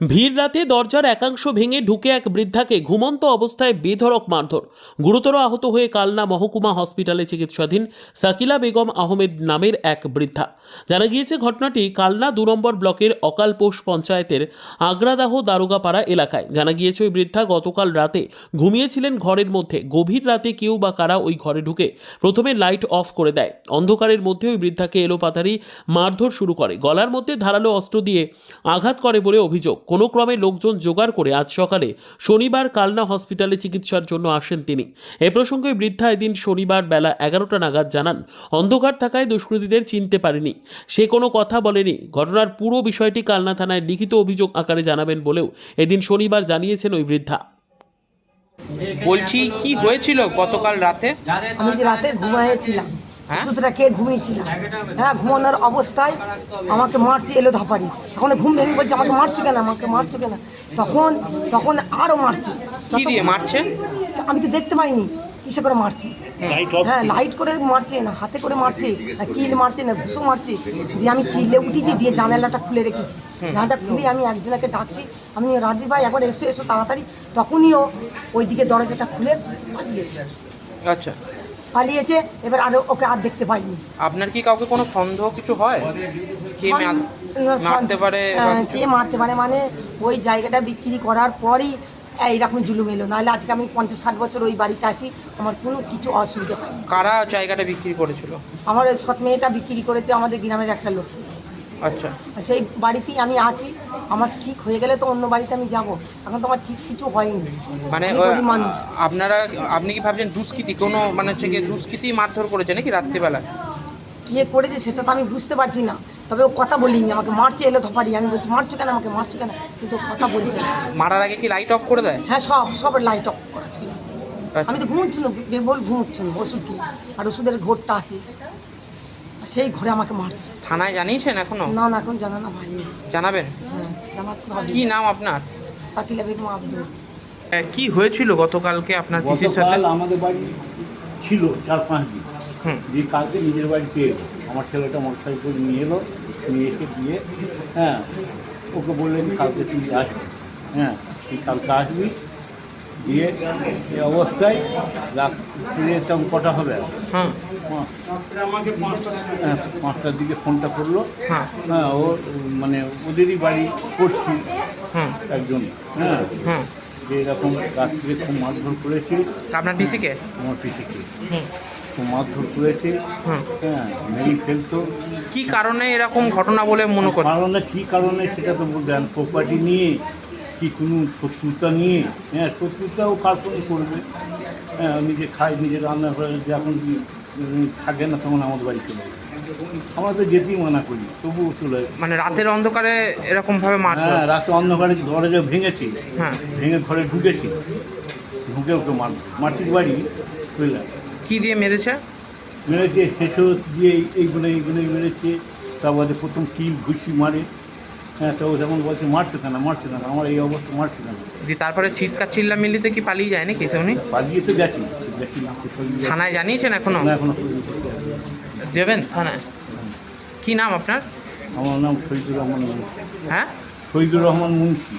ভিড় রাতে দরজার একাংশ ভেঙে ঢুকে এক বৃদ্ধাকে ঘুমন্ত অবস্থায় বেধড়ক মারধর। গুরুতর আহত হয়ে কালনা মহকুমা হসপিটালে চিকিৎসাধীন সাকিলা বেগম আহমেদ নামের এক বৃদ্ধা। জানা গিয়েছে ঘটনাটি কালনা ২ নম্বর ব্লকের অকালপোষ পঞ্চায়েতের আগ্রাদাহ দারোগাপাড়া এলাকায়। জানা গিয়েছে ওই বৃদ্ধা গতকাল রাতে ঘুমিয়েছিলেন ঘরের মধ্যে। গভীর রাতে কেউ বা কারা ওই ঘরে ঢুকে প্রথমে লাইট অফ করে দেয়। অন্ধকারের মধ্যে ওই বৃদ্ধাকে এলোপাতাড়ি মারধর শুরু করে। গলার মধ্যে ধারালো অস্ত্র দিয়ে আঘাত করে বলে অভিযোগ। কোনো ক্রমে লোকজন জোগাড় করে আজ সকালে শনিবার কালনা হসপিটালে চিকিৎসার জন্য আসেন তিনি। এ প্রসঙ্গে বৃদ্ধা এদিন শনিবার বেলা 11টা নাগাদ জানান, অন্ধকার থাকায় দুষ্কৃতীদের চিনতে পারেনি। সে কোনো কথা বলেনি। ঘটনার পুরো বিষয়টি কালনা থানায় লিখিত অভিযোগ আকারে জানাবেন বলেও এদিন শনিবার জানিয়েছেন ওই বৃদ্ধা। বলছি কি হয়েছিল গতকাল রাতে? আমি যে রাতে ঘুমিয়েছিলাম, ওষুধটা খেয়ে ঘুমিয়েছিলাম। হ্যাঁ, ঘুমানোর অবস্থায় আমাকে মারছে এলো ধাপারি। এখন ঘুম ভেঙে বলছে আমাকে মারছো কেন, আমাকে মারছো কেন। তখন আরও মারছে। কি দিয়ে মারছে? আমি তো দেখতে পাইনি কিসে করে মারছে। হ্যাঁ, লাইট করে মারছে, না হাতে করে মারছে, না কিল মারছে, না ঘুষো মারছে। দিয়ে আমি চিল্লে উঠেছি, দিয়ে জানালাটা খুলে রেখেছি। জানালাটা খুলে আমি একজনকে ডাকছি, আমি রাজীব ভাই একবার এসো এসো তাড়াতাড়ি। তখনইও ওইদিকে দরজাটা খুলে পালিয়েছে। আচ্ছা, পালিয়েছে। এবার আর ওকে আর দেখতে পাইনি। আপনার কি কাউকে কোনো সন্দেহ কিছু হয়? কে মারতে পারে? কে মারতে পারে মানে ওই জায়গাটা বিক্রি করার পরই এইরকম জুলুম এলো। নাহলে আজকে আমি 50-60 বছর ওই বাড়িতে আছি, আমার কোনো কিছু অসুবিধা হয়নি। কারা জায়গাটা বিক্রি করেছিল? আমার ওই সৎ মেয়েটা বিক্রি করেছে আমাদের গ্রামের একটা লোক। আচ্ছা, সেই বাড়িতেই আমি আছি। আমার ঠিক হয়ে গেলে তো অন্য বাড়িতে আমি যাব। এখন তো আমার ঠিক কিছু হয়নি। মানে মানুষ আপনি কি ভাবছেন দুষ্কৃতী কোনো মানে হচ্ছে কি দুষ্কৃতী মারধর করেছে নাকি রাত্রিবেলা? কে করেছে সেটা তো আমি বুঝতে পারছি না। তবে ও কথা বলিনি, আমাকে মারছে এলো ধপারি। আমি বলছি মারছো কেন, আমাকে মারছো কেন, কিন্তু কথা বলছে না। মারার আগে কি লাইট অফ করে দেয়? হ্যাঁ, সব লাইট অফ করা ছিল। আমি তো ঘুমোচ্ছিল, বেবল ঘুমোচ্ছিল ওষুধ খেয়ে। আর ওষুধের ঘোরটা আছে, সেই ঘরে আমাকে মারছে। থানায় জানিয়েছেন এখনো? না, এখন জানানো হয়নি। জানাবেন? হ্যাঁ, জানাতে হবে। কি নাম আপনার? সাকিলা বেগম আব্দুল। কি হয়েছিল গতকালকে আপনার পিসির সাথে? গতকাল আমাদের বাড়ি ছিল 4-5 দিন। দিয়ে কালকে নিজের বাড়িতে এলো। আমার ছেলেটা মোটরসাইকেল করে নিয়ে এলো, নিয়ে এসে দিয়ে ওকে বললেন কালকে তুই আসবি। তুই কালকে আসবি। দিয়ে এই অবস্থায় রাত্রে তখন কটা হবে? আমাকে 5টার দিকে ফোনটা করলো। ও মানে ওদেরই বাড়ি করছি একজন। যে এরকম রাত্রে খুব মারধর করেছে। আপনার পিসিকে? আমার পিসিকে খুব মারধর করেছে। মেরে ফেলতো। কি কারণে এরকম ঘটনা বলে মনে করেন? কারণে কী কারণে সেটা তো বলবেন। প্রপার্টি নিয়ে কি কোনো শত্রুতা নিয়ে? শত্রুতাও কাল্পনিক করবে। নিজে খায়, নিজে রান্না করে, যখন থাকে না তখন আমাদের বাড়ি চলে যায়। আমরা তো যেতেই মানা করি, তবুও চলে। মানে রাতের অন্ধকারে এরকমভাবে মারধর? হ্যাঁ, রাতে অন্ধকারে দরজা ভেঙেছি। ভেঙে ঘরে ঢুকেছি, ঢুকে ওকে মাটির বাড়ি বুঝলেন। কি দিয়ে মেরেছে? মেরেছে হেসো দিয়ে এইগুলো মেরেছে। তারপরে প্রথম কিল ঘুষি মারে। তো যেমন বলছে মারছে কেন, আমার এই অবস্থা মারছে কেন। তারপরে চিৎকার চিল্লামিল্লিতে কি পালিয়ে যায় নাকি উনি? পালিয়ে তো গেছি। থানায় জানিয়েছেন এখনো? এখনো দেবেন থানায়? কি নাম আপনার? আমার নাম শহীদুর রহমান মুন্সি। হ্যাঁ, শহীদুর রহমান মুন্সি।